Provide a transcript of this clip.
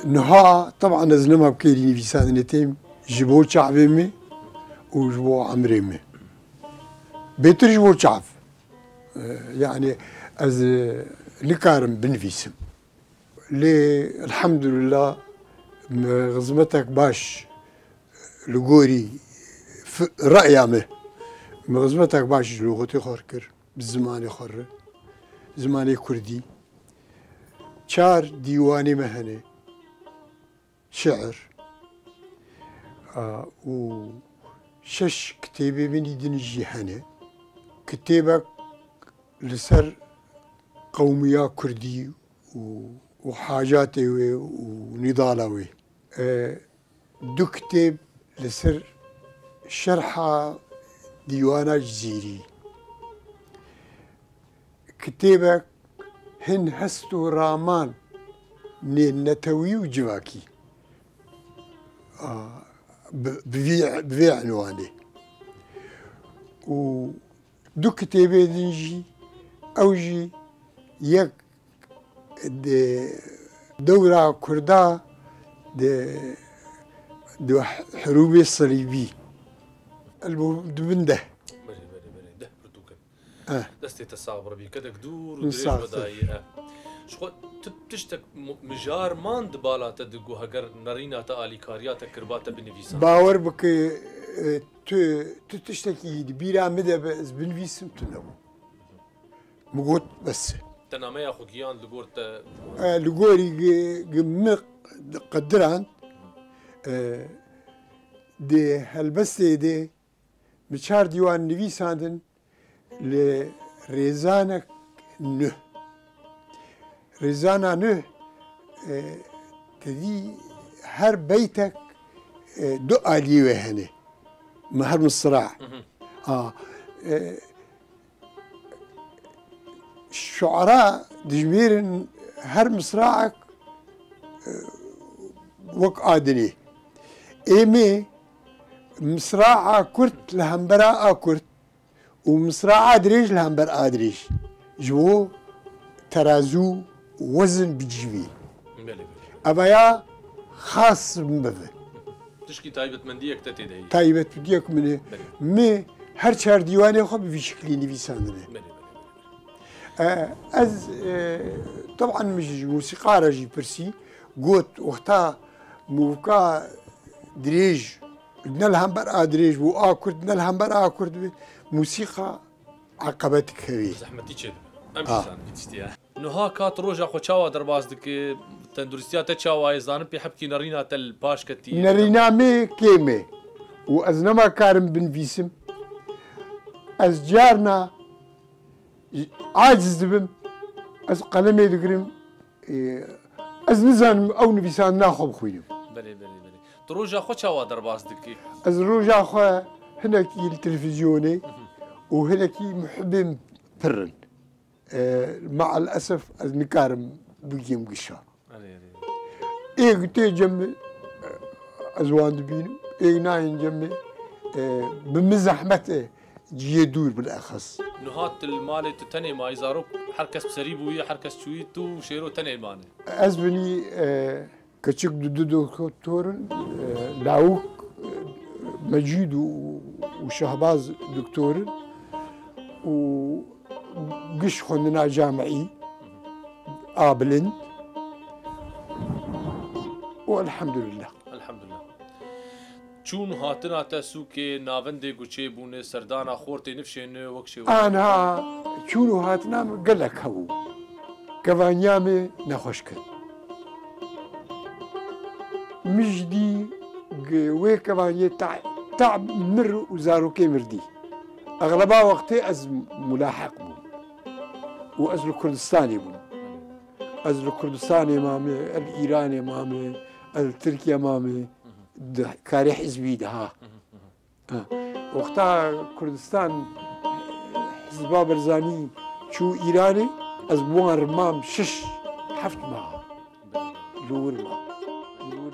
نها طبعا زلمة بكيري في سنتين جبو شعبي وجبو عمري بيتر جبو شعب يعني از نكارم بنفيسم الحمد لله غزمتك باش لغوري رأيامه غزمتك باش لغتي خوركر بالزمان خور زماني كردي شار ديواني مهنة شعر وشش كتابي من يدنجي هنا كتابك لسر قومية كردي وحاجاتي ونضالوي دو كتاب لسر شرحة ديوانا جزيري كتابك هن هستو رامان نتوي وجواكي بذي عنواني ودو كتابي دنجي أوجي يك دورة كردا دو حروب الصليبي البنده ده بردوكن دستي تصاغ ربي كدك دور ودريج بداية شو تشتك مجار ماند بالا تدقو هجر نرينا تالي كارياتا كرباتا بنفيسان باور بك تشتكي بيرا مدى بس بنفيسم تنو مقوت بس تنامي يا خوكيان لغورتا لغوري قمق قدران دي هالبستي دي بشار ديوان نفيساندن لريزانك نه ريزانا نه تدي هر بيتك دو آليوه هنه مهر من الصراع الشعراء دجميرن هر مصراعك وك آدني إيمي مصراع كرت لهمبرا كرت ومصراع أدريج لهمبر أدريج جو ترازو وزن بجيبي أبايا خاص بمبذل تشكي تايبة منديك تتدهي تايبة منديك منه مي هر شهر ديواني خب في شكلي نفيساندنه از طبعا مش موسيقى رجي برسي قوت وقتها موكا دريج نلهمبر ادريج واكرد نلهمبر اكرد موسيقى عقبتك هذه زحمتي كذا امشي بتشتيها نها كات روجا خو تشاوا درباز دك تندرستيا تشاوا يزان بي حبكي نرينا تل باش كتي نرينا مي كيمي وازنما كارم بن فيسم از جارنا عاجز بم از قلمي دقرم از نزان او نبيسان ناخذ خويا بلي تروجا خو تشاوا درباز دك از روجا خو هناكي التلفزيوني وهناكي محبين فرن مع الاسف از نكارم بيجيم قشا ايه قلت جنبي ازوان دبين ايه ناين جنبي بمزحمته جيدور بالاخص نهات المالي تتني ما يزاروك حركس بسريب ويا حركس شويتو شيرو تني الماني ازبني كتشك دكتور لاوك مجيد وشهباز دكتور وقش خننا جامعي بلند والحمد لله چون هاتنا تسوكي نافندي گوچه بونه سردانا خورتي نفشين وكشي انا چون هاتنا قالك هو كفانيامي نخوشكن مجدي وي كفاني تعب مر وزاروكي مردي اغلبها وقتي از ملاحق بو واز الكردستاني بو از الكردستاني مامي الايراني مامي التركيا مامي كاري حزبي ده وقتها كردستان حزبا برزاني شو ايراني از بوان رمام شش حفت معها لور ما لور